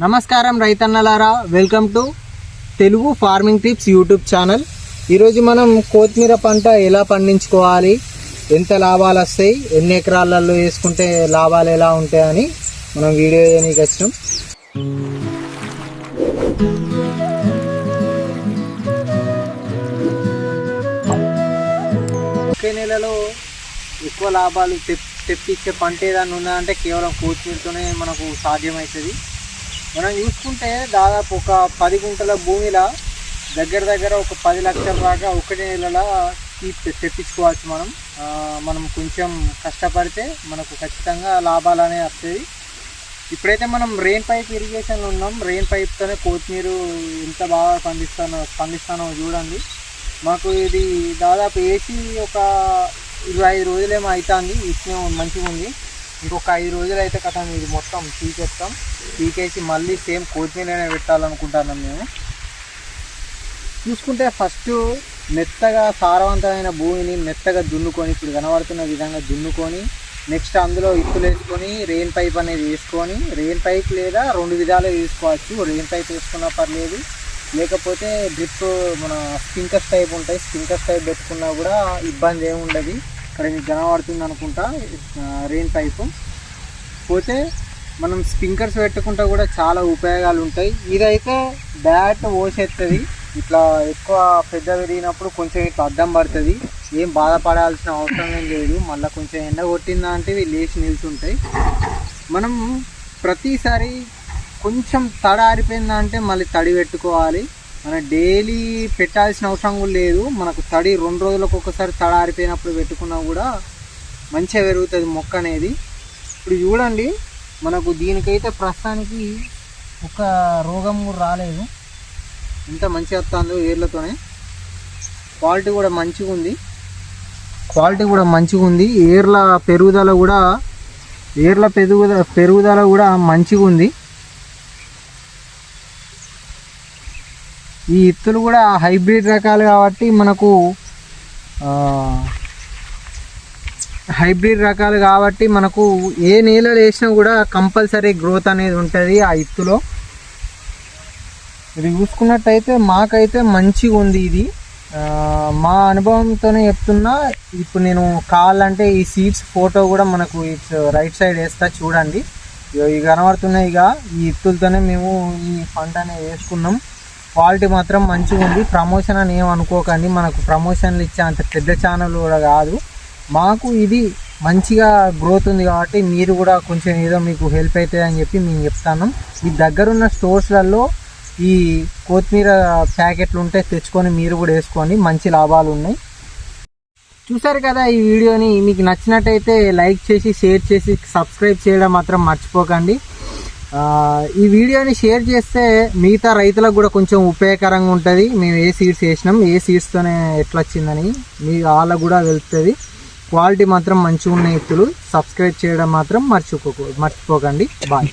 నమస్కారం రైతన్నలారా, welcome to Telugu farming tips YouTube channel. ఈరోజు మనం కొత్తిమీర పంట ఎలా పండించుకోవాలి, ఎంత లాభాలు వస్తాయి, ఎన్ని ఎకరాలలో వేసుకుంటే లాభాలు ఎలా ఉంటాయని మనం వీడియో చేయడానికి వచ్చినాం. ఒకే నెలలో ఎక్కువ లాభాలు తెప్పించే పంట ఏదైనా ఉన్నదంటే కేవలం కొత్తిమీరతోనే మనకు సాధ్యమవుతుంది. మనం చూసుకుంటే దాదాపు ఒక 10 గుంటల భూమిలో దగ్గర ఒక 10 లక్షల దాకా ఒకటి నెలలో తెప్పించుకోవచ్చు. మనం కొంచెం కష్టపడితే మనకు ఖచ్చితంగా లాభాలు అనేవి వస్తాయి. ఇప్పుడైతే మనం రెయిన్ పైప్ ఇరిగేషన్లో ఉన్నాం. రెయిన్ పైప్తోనే కొత్తిమీర ఎంత బాగా స్పందిస్తానో చూడండి. మాకు ఇది దాదాపు వేసి ఒక 25 రోజులేమో అవుతుంది. విషయం మంచిగా ఉంది. ఇంకొక 5 రోజులు అయితే కథ ఇది మొత్తం పీకేసి మళ్ళీ సేమ్ కొత్తిమీరనే పెట్టాలనుకుంటున్నాం. మేము చూసుకుంటే ఫస్ట్ మెత్తగా సారవంతమైన భూమిని మెత్తగా దున్నుకొని, ఇప్పుడు కనబడుతున్న విధంగా దున్నుకొని, నెక్స్ట్ అందులో ఇత్తులు వేసుకొని రెయిన్ పైప్ అనేది వేసుకొని, రెయిన్ పైప్ లేదా 2 విధాలు వేసుకోవచ్చు. రెయిన్ పైప్ వేసుకున్నా పర్లేదు, లేకపోతే డ్రిప్ మన స్ప్రింకర్స్ టైప్ ఉంటాయి, స్ప్రింకర్స్ టైప్ పెట్టుకున్నా కూడా ఇబ్బంది ఏమి ఉండదు. ఇక్కడ మీకు కనబడుతుంది అనుకుంటా రెయిన్ పైపు. పోతే మనం స్ప్రింకర్స్ పెట్టుకుంటా కూడా చాలా ఉపయోగాలు ఉంటాయి. ఇదైతే బ్యాట్ పోసేస్తుంది, ఇట్లా ఎక్కువ పెద్ద పెరిగినప్పుడు కొంచెం ఇట్లా అడ్డం పడుతుంది. ఏం బాధపడాల్సిన అవసరం ఏం లేదు. మళ్ళీ కొంచెం ఎండ కొట్టిందా అంటే ఇవి లేచి నిల్చుంటాయి. మనం ప్రతిసారి కొంచెం తడి ఆరిపోయిందా అంటే మళ్ళీ తడి పెట్టుకోవాలి. మనం డైలీ పెట్టాల్సిన అవసరం కూడా లేదు. మనకు తడి 2 రోజులకు ఒకసారి తడి ఆరిపోయినప్పుడు పెట్టుకున్నా కూడా మంచిగా పెరుగుతుంది మొక్క అనేది. ఇప్పుడు చూడండి, మనకు దీనికైతే ప్రస్తుతానికి ఒక రోగం కూడా రాలేదు. ఎంత మంచిగా వస్తుందో ఏర్లతోనే. క్వాలిటీ కూడా మంచిగా ఉంది. ఏర్ల పెరుగుదల కూడా మంచిగా ఉంది. ఈ ఇత్తులు కూడా హైబ్రిడ్ రకాలు కాబట్టి మనకు ఏ నేలలో వేసినా కూడా కంపల్సరీ గ్రోత్ అనేది ఉంటుంది ఆ ఇత్తులో. ఇది చూసుకున్నట్టయితే మాకైతే మంచిగా ఉంది. ఇది మా అనుభవంతోనే చెప్తున్నా. ఇప్పుడు నేను కావాలంటే ఈ సీడ్స్ ఫోటో కూడా మనకు రైట్ సైడ్ వేస్తా చూడండి. ఇవి కనబడుతున్నాయి. ఈ ఇత్తులతోనే మేము ఈ పంట అనేది వేసుకున్నాం. క్వాలిటీ మాత్రం మంచిగా ఉంది. ప్రమోషన్ అని ఏమనుకోకండి, మనకు ప్రమోషన్లు ఇచ్చే అంత పెద్ద ఛానల్ కూడా కాదు. మాకు ఇది మంచిగా గ్రోత్ ఉంది కాబట్టి మీరు కూడా కొంచెం ఏదో మీకు హెల్ప్ అవుతుంది అని చెప్పి మేము చెప్తాను. ఈ దగ్గరున్న స్టోర్స్లలో ఈ కొత్తిమీర ప్యాకెట్లు ఉంటే తెచ్చుకొని మీరు కూడా వేసుకోండి, మంచి లాభాలు ఉన్నాయి. చూసారు కదా ఈ వీడియోని. మీకు నచ్చినట్టయితే లైక్ చేసి, షేర్ చేసి, సబ్స్క్రైబ్ చేయడం మాత్రం మర్చిపోకండి. ఈ వీడియోని షేర్ చేస్తే మిగతా రైతులకు కూడా కొంచెం ఉపయోగకరంగా ఉంటుంది. మేము ఏ సీడ్స్ వేసినాం, ఏ సీడ్స్తోనే ఎట్లా వచ్చిందని వాళ్ళకు కూడా వెళ్తుంది. క్వాలిటీ మాత్రం మంచిగా ఉన్న ఇత్తులు. సబ్స్క్రైబ్ చేయడం మాత్రం మర్చిపోకండి. బాయ్.